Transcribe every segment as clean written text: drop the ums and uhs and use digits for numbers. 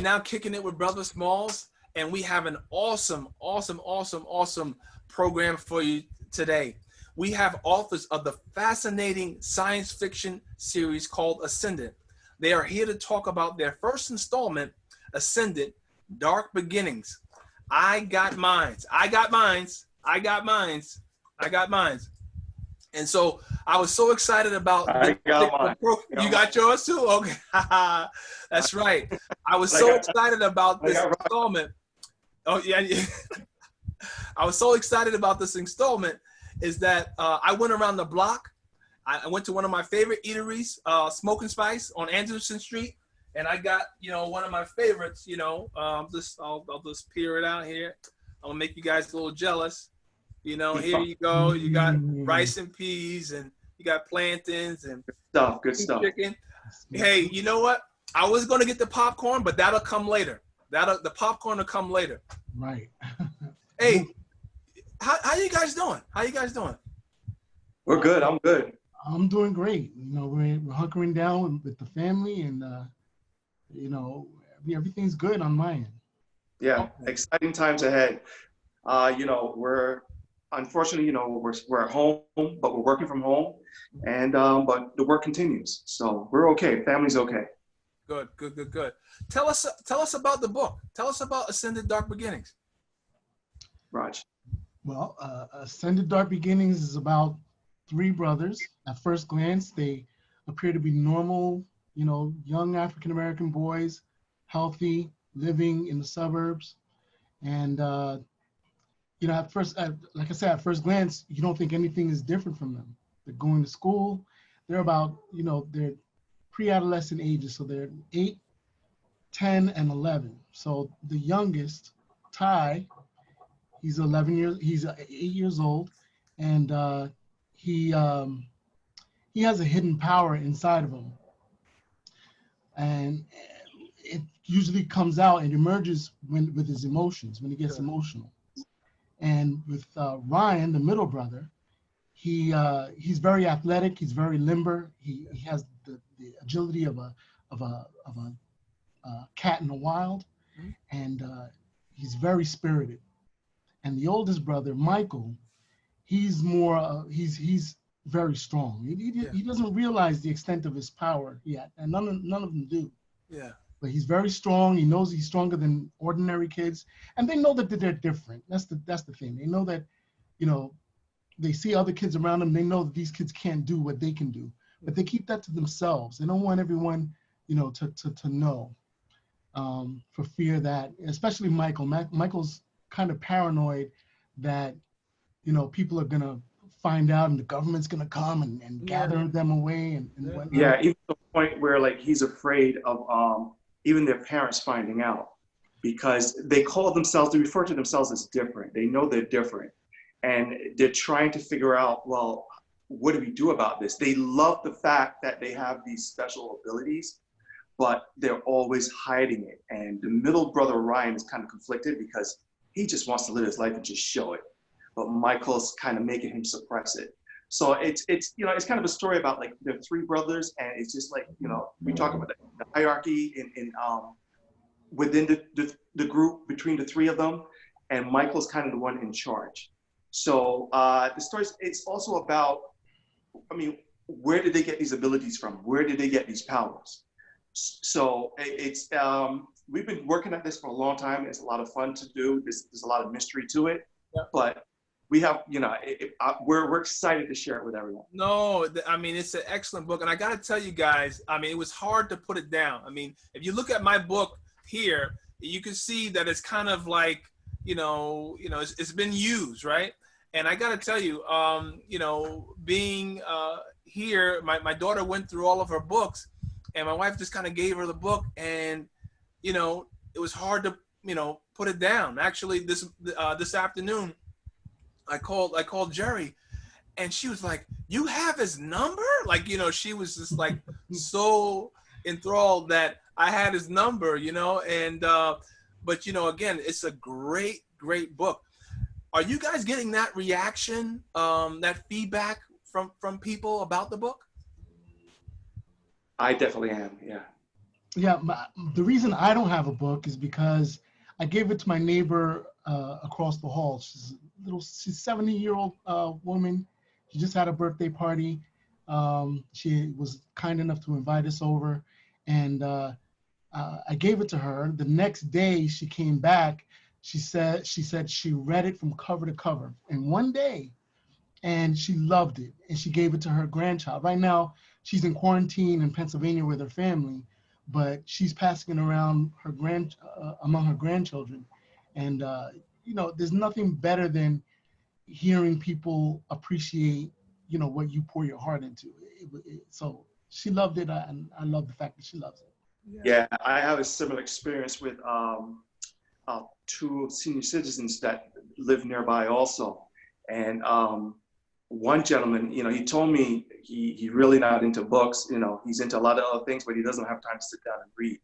now kicking it with Brother Smalls, and we have an awesome, awesome, awesome, awesome program for you today. We have authors of the fascinating science fiction series called Ascendant. They are here to talk about their first installment, Ascendant, Dark Beginnings. I got mines. I got mines. I got mines. I got mines. And so I was so excited about I got mine. You got yours too? Okay. That's right. I was so excited about this installment. Oh, yeah. I was so excited about this installment is that I went around the block. I went to one of my favorite eateries, Smoking Spice on Anderson Street. And I got, one of my favorites, I'll just peer it out here. I'm gonna make you guys a little jealous. Here you go. You got rice and peas, and you got plantains and good stuff. Chicken. Hey, you know what? I was gonna get the popcorn, but that'll come later. The popcorn will come later. Right. Hey, how you guys doing? How you guys doing? We're good. I'm good. I'm doing great. We're hunkering down with the family, and everything's good on my end. Yeah, exciting times ahead. We're unfortunately, we're at home, but we're working from home, and but the work continues, so we're okay. Family's okay. Good. Tell us about the book. Tell us about Ascended Dark Beginnings. Raj. Well, Ascended Dark Beginnings is about three brothers. At first glance, they appear to be normal, young African-American boys, healthy, living in the suburbs. And, at first, like I said, at first glance, you don't think anything is different from them. They're going to school. They're about, they're pre-adolescent ages. So they're 8, 10, and 11. So the youngest, Ty, he's 8 years old. And he has a hidden power inside of him. And it usually comes out and emerges with his emotions, when he gets emotional. And with Ryan, the middle brother, he's very athletic. He's very limber. He has the agility of a cat in the wild, and he's very spirited. And the oldest brother, Michael, he's more he's very strong. He doesn't realize the extent of his power yet, and none of them do. Yeah. But he's very strong. He knows he's stronger than ordinary kids, and they know that they're different. That's the thing. They know that, they see other kids around them. They know that these kids can't do what they can do, but they keep that to themselves. They don't want everyone, to know, for fear that, especially Michael. Michael's kind of paranoid that, people are gonna find out and the government's gonna come and gather them away and whatnot. Yeah, even to the point where he's afraid of even their parents finding out, because they refer to themselves as different. They know they're different, and they're trying to figure out, well, what do we do about this? They love the fact that they have these special abilities, but they're always hiding it. And the middle brother, Ryan, is kind of conflicted because he just wants to live his life and just show it. But Michael's kind of making him suppress it. So it's kind of a story about the three brothers, and it's just we talk about the hierarchy in within the group between the three of them, and Michael's kind of the one in charge. So the story, it's also about, where did they get these abilities from? Where did they get these powers? So it's we've been working at this for a long time. It's a lot of fun to do. There's a lot of mystery to it, but we have, we're excited to share it with everyone. No, it's an excellent book. And I got to tell you guys, it was hard to put it down. If you look at my book here, you can see that it's kind of like, it's been used, right? And I got to tell you, being here, my daughter went through all of her books, and my wife just kind of gave her the book, and, it was hard to, put it down. Actually, this afternoon, I called Jerry, and she was like, "You have his number?" She was just so enthralled that I had his number, and but again, it's a great book. Are you guys getting that reaction, that feedback from people about the book? I definitely am, yeah. Yeah, the reason I don't have a book is because I gave it to my neighbor across the hall. She's 70-year-old woman. She just had a birthday party. She was kind enough to invite us over, and I gave it to her. The next day she came back. She said she read it from cover to cover in one day, and she loved it, and she gave it to her grandchild. Right now, she's in quarantine in Pennsylvania with her family, but she's passing it around among her grandchildren, and there's nothing better than hearing people appreciate, what you pour your heart into. So she loved it, and I love the fact that she loves it. Yeah. Yeah, I have a similar experience with two senior citizens that live nearby also. And one gentleman, he told me he really not into books. He's into a lot of other things, but he doesn't have time to sit down and read.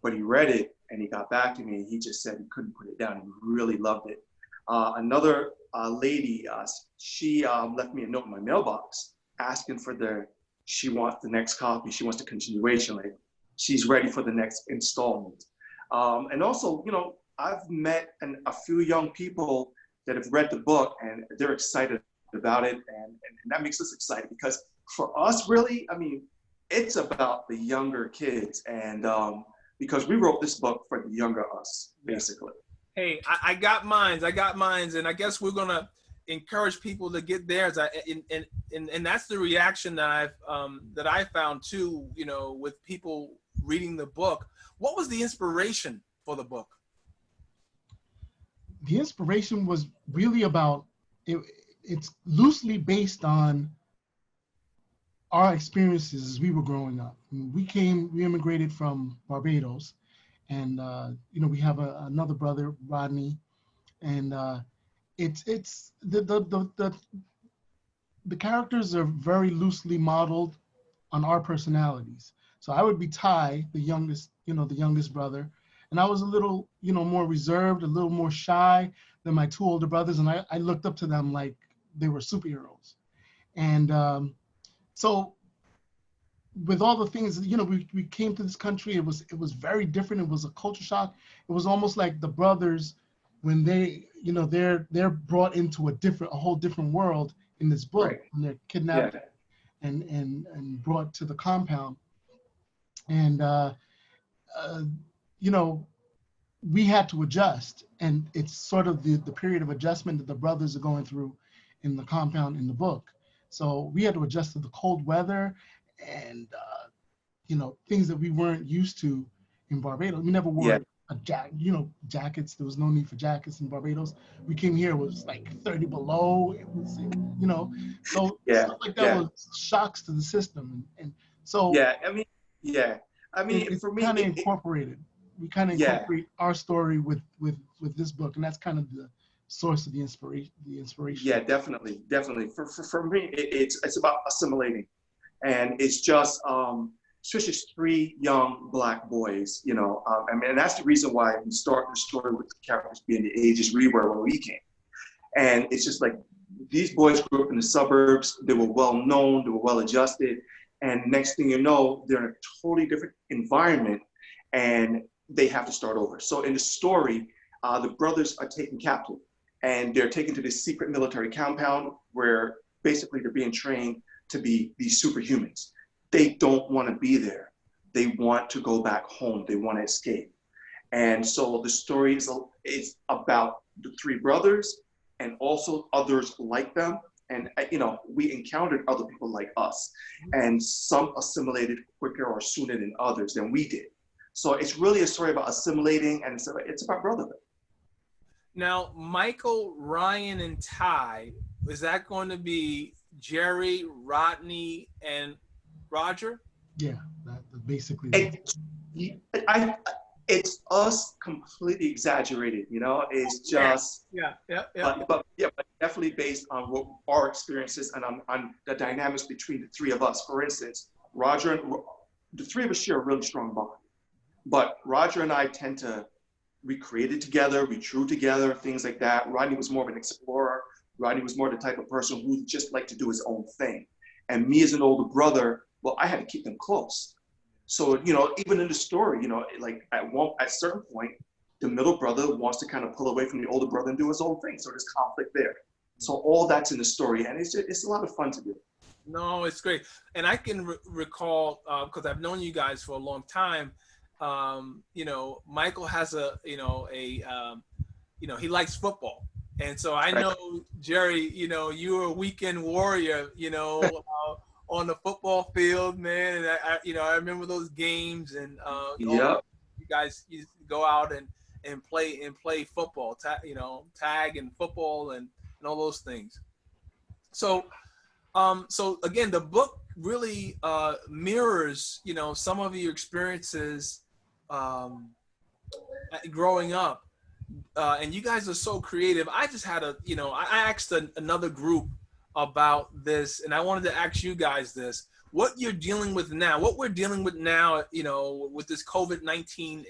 But he read it and he got back to me. He just said he couldn't put it down. He really loved it. Another lady, she left me a note in my mailbox asking she wants the next copy. She wants the continuation. Like, she's ready for the next installment. And also, I've met a few young people that have read the book and they're excited about it. And that makes us excited because for us, really, I mean, it's about the younger kids. And because we wrote this book for the younger us, basically. Hey, I got mines. And I guess we're going to encourage people to get theirs. And that's the reaction that I found too, with people reading the book. What was the inspiration for the book? The inspiration was really about it. It's loosely based on our experiences as we were growing up. I mean, we immigrated from Barbados, and we have another brother, Rodney, and it's the characters are very loosely modeled on our personalities. So I would be Ty, the youngest brother, and I was a little, more reserved, a little more shy than my two older brothers, and I looked up to them like they were superheroes. And so with all the things, we came to this country, it was very different. It was a culture shock. It was almost like the brothers, when they're brought into a whole different world in this book, Right. and they're kidnapped and brought to the compound. And we had to adjust, and it's sort of the period of adjustment that the brothers are going through in the compound in the book. So we had to adjust to the cold weather and things that we weren't used to in Barbados. We never wore jackets. There was no need for jackets in Barbados. We came here, it was like 30 below. It was, so stuff like that was shocks to the system. And so for me, kind of incorporated. We kind of incorporate our story with this book, and that's kind of the source of the inspiration. Yeah, definitely. For me, it's about assimilating, and it's just especially three young Black boys. And that's the reason why we start the story with the characters being the ages we were when we came, and it's just like these boys grew up in the suburbs. They were well known. They were well adjusted, and next thing you know, they're in a totally different environment, and they have to start over. So in the story, the brothers are taken captive, and they're taken to this secret military compound where basically they're being trained to be these superhumans. They don't want to be there. They want to go back home. They want to escape. And so the story is about the three brothers and also others like them. And, we encountered other people like us, and some assimilated quicker or sooner than others than we did. So it's really a story about assimilating, and it's about brotherhood. Now, Michael, Ryan, and Ty, is that going to be Jerry, Rodney, and Roger? Yeah, basically. It's us completely exaggerated, It's just but definitely based on what our experiences and on the dynamics between the three of us. For instance, Roger and the three of us share a really strong bond, but Roger and I tend to recreate it together, we drew together, things like that. Rodney was more of an explorer. Rodney was more the type of person who just liked to do his own thing. And me as an older brother, well, I had to keep them close. So, you know, even in the story, you know, like at a certain point, the middle brother wants to kind of pull away from the older brother and do his own thing. So there's conflict there. So all that's in the story, and it's a lot of fun to do. No, it's great. And I can recall, because I've known you guys for a long time, you know, Michael has he likes football. And so I Right. know, Jerry, you know, you were a weekend warrior, you know, on the football field, man. And I remember those games, and Yeah. you guys used to go out and play football, tag and football and all those things. So, so again, the book really mirrors, you know, some of your experiences um, growing up. And you guys are so creative. I just had I asked another group about this, and I wanted to ask you guys this: what you're dealing with now, what we're dealing with now, you know, with this COVID-19,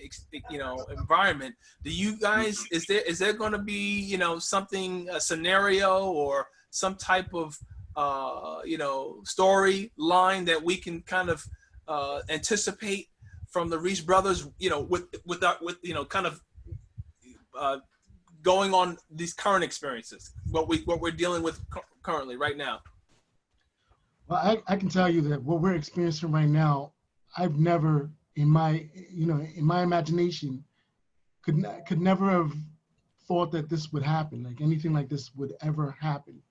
environment. Do you guys, is there going to be, you know, something, a scenario or some type of, storyline that we can kind of anticipate from the Reese brothers, you know, with kind of going on these current experiences, what we're dealing with currently right now? Well, I can tell you that what we're experiencing right now, I've never in my imagination could never have thought that this would happen, like anything like this would ever happen.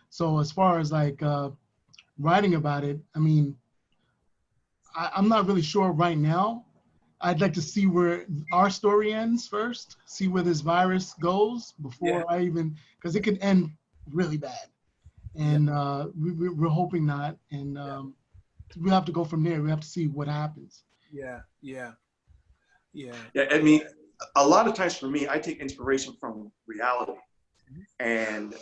So as far as like writing about it, I mean, I'm not really sure right now. I'd like to see where our story ends first, see where this virus goes before I even, because it could end really bad. And we're hoping not. And we have to go from there. We have to see what happens. Yeah. Yeah, I mean, a lot of times for me, I take inspiration from reality. And,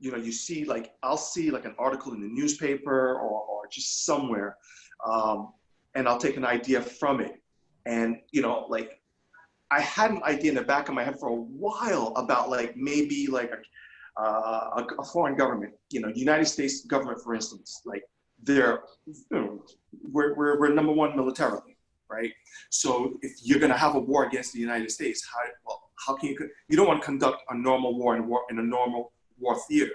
you know, you see, like, I'll see like an article in the newspaper or just somewhere, and I'll take an idea from it. And, you know, like, I had an idea in the back of my head for a while about like maybe like a foreign government, you know, the United States government, for instance, like we're number one militarily, right? So if you're going to have a war against the United States, how can you don't want to conduct a normal war in a normal war theater.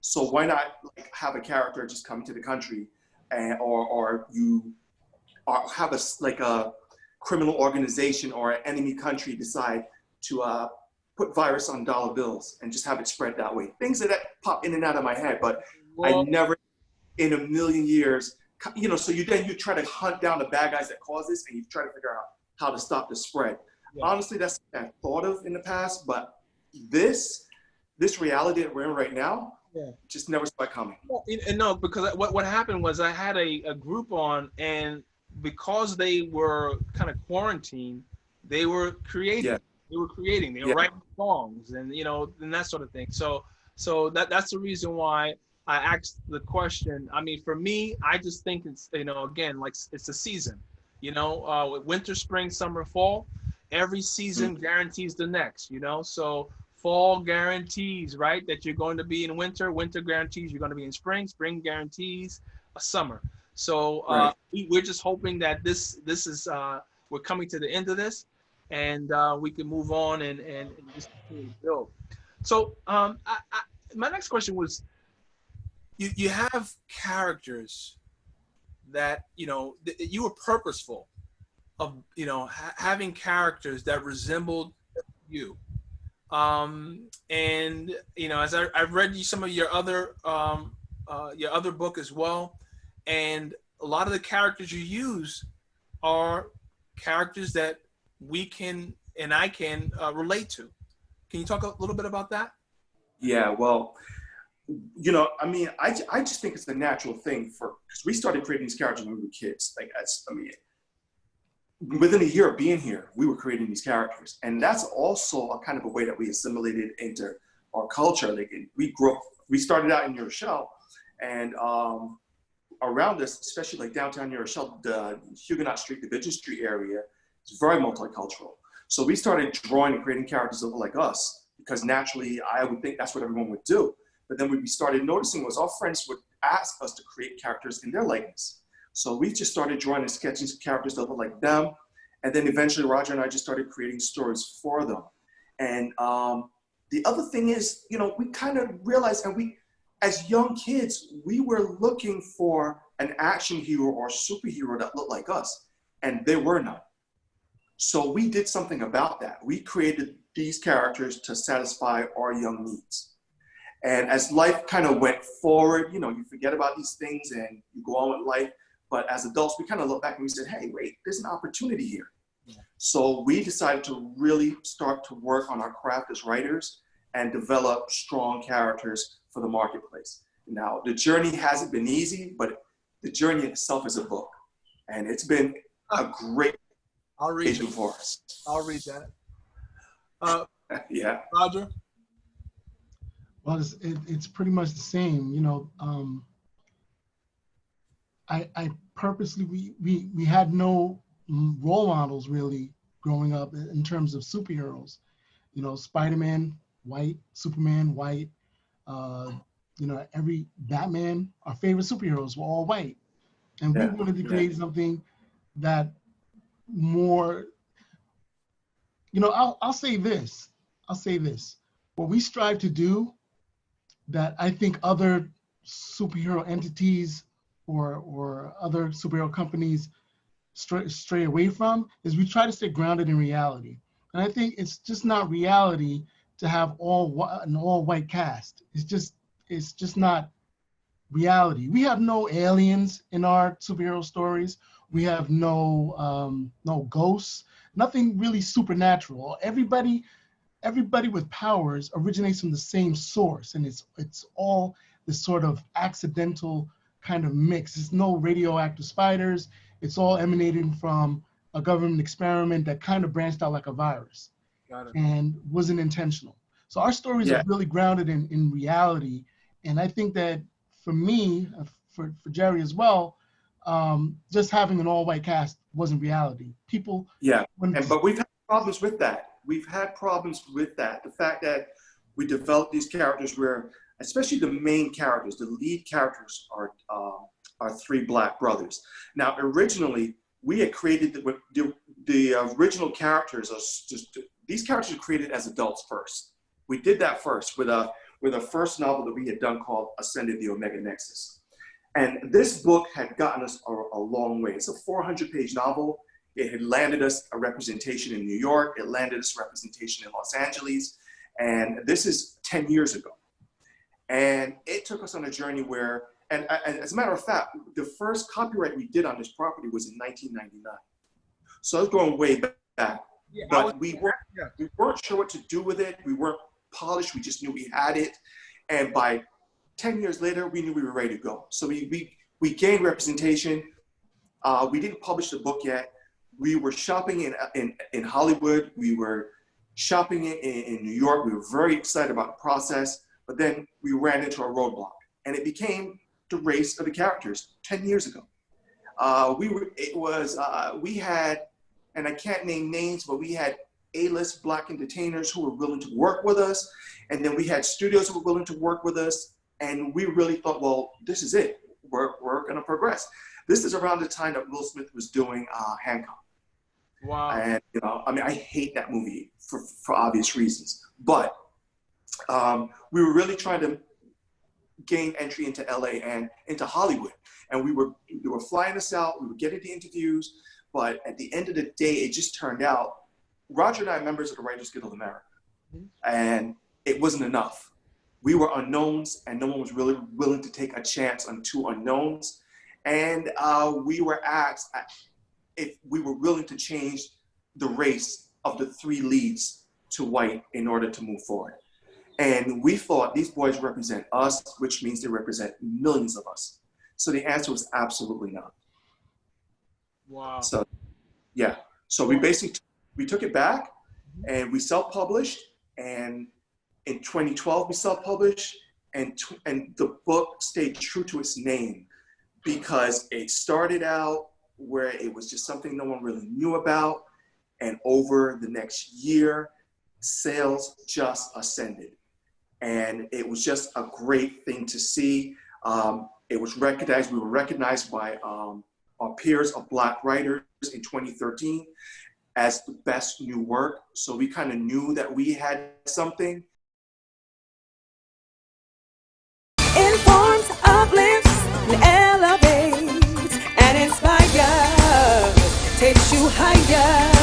So why not like have a character just come to the country or have a criminal organization or an enemy country decide to put virus on dollar bills and just have it spread that way. Things that pop in and out of my head, but I never in a million years, you know, so you try to hunt down the bad guys that cause this and you try to figure out how to stop the spread. Yeah. Honestly, that's what I thought of in the past, but this reality that we're in right now, just never saw it coming. Well, no, because what happened was I had a group on, and because they were kind of quarantined, they were creating. Yeah. They were creating. They were writing songs, and you know, and that sort of thing. So that's the reason why I asked the question. I mean, for me, I just think it's, you know, again, like it's a season. You know, winter, spring, summer, fall. Every season guarantees the next. You know, so fall guarantees, right, that you're going to be in winter. Winter guarantees you're going to be in spring. Spring guarantees a summer. So we're just hoping that this is we're coming to the end of this, and we can move on and just build. So my next question was, you have characters that, you know, you were purposeful of, you know, having characters that resembled you. And you know, as I've read some of your other book as well, and a lot of the characters you use are characters that we can and I can relate to. Can you talk a little bit about that? Yeah, well, you know, I mean, I just think it's the natural thing because we started creating these characters when we were kids. Like, within a year of being here, we were creating these characters. And that's also a kind of a way that we assimilated into our culture. Like, we started out in New Rochelle, and around us, especially like downtown New Rochelle, the Huguenot Street, Division Street area, is very multicultural. So we started drawing and creating characters that look like us, because naturally, I would think that's what everyone would do. But then what we started noticing was our friends would ask us to create characters in their likeness. So we just started drawing and sketching characters that look like them. And then eventually Roger and I just started creating stories for them. And the other thing is, you know, we kind of realized, and we, as young kids, we were looking for an action hero or superhero that looked like us, and there were none. So we did something about that. We created these characters to satisfy our young needs. And as life kind of went forward, you know, you forget about these things and you go on with life. But as adults, we kind of look back and we said, hey, wait, there's an opportunity here. Yeah. So we decided to really start to work on our craft as writers and develop strong characters for the marketplace. Now, the journey hasn't been easy, but the journey itself is a book. And it's been a great vision for us. I'll read that. Yeah. Roger? Well, it's pretty much the same. You know, I purposely, we had no role models really growing up in terms of superheroes. You know, Spider-Man, white, Superman, white, you know, every Batman, our favorite superheroes were all white. And we wanted to create something that more, you know, I'll say this. What we strive to do that I think other superhero entities or other superhero companies stray away from is we try to stay grounded in reality. And I think it's just not reality to have an all white cast. It's just not reality. We have no aliens in our superhero stories. We have no ghosts, nothing really supernatural. Everybody with powers originates from the same source, and it's all this sort of accidental kind of mix. There's no radioactive spiders. It's all emanating from a government experiment that kind of branched out like a virus. Got it. And wasn't intentional. So our stories are really grounded in reality. And I think that for me, for Jerry as well, just having an all-white cast wasn't reality. People. Yeah, but we've had problems with that. The fact that we developed these characters where, especially the main characters, the lead characters are three Black brothers. Now, originally, we had created the original characters. These characters were created as adults first. We did that first with a first novel that we had done called Ascended the Omega Nexus. And this book had gotten us a long way. It's a 400-page novel. It had landed us a representation in New York. It landed us representation in Los Angeles. And this is 10 years ago. And it took us on a journey where, and as a matter of fact, the first copyright we did on this property was in 1999. So it's going way back. Yeah, but we weren't sure what to do with it. We weren't polished. We just knew we had it. And by 10 years later, we knew we were ready to go. So we gained representation. We didn't publish the book yet. We were shopping in Hollywood. We were shopping in New York. We were very excited about the process, but then we ran into a roadblock, and it became the race of the characters 10 years ago. We had, and I can't name names, but we had A-list Black entertainers who were willing to work with us, and then we had studios who were willing to work with us, and we really thought, well, this is it. We're going to progress. This is around the time that Will Smith was doing Hancock. Wow. And, you know, I mean, I hate that movie for obvious reasons. But we were really trying to gain entry into LA and into Hollywood. And they were flying us out. We were getting the interviews. But at the end of the day, it just turned out, Roger and I are members of the Writers Guild of America. And it wasn't enough. We were unknowns, and no one was really willing to take a chance on two unknowns. And we were asked if we were willing to change the race of the three leads to white in order to move forward. And we thought these boys represent us, which means they represent millions of us. So the answer was absolutely not. Wow. So, yeah. So we basically, we took it back and we self-published. And in 2012, we self-published, and the book stayed true to its name because it started out where it was just something no one really knew about. And over the next year, sales just ascended. And it was just a great thing to see. It was recognized, we were recognized by our peers of Black writers in 2013 as the best new work. So we kind of knew that we had something. Informs, uplifts, and elevates, and inspires, takes you higher.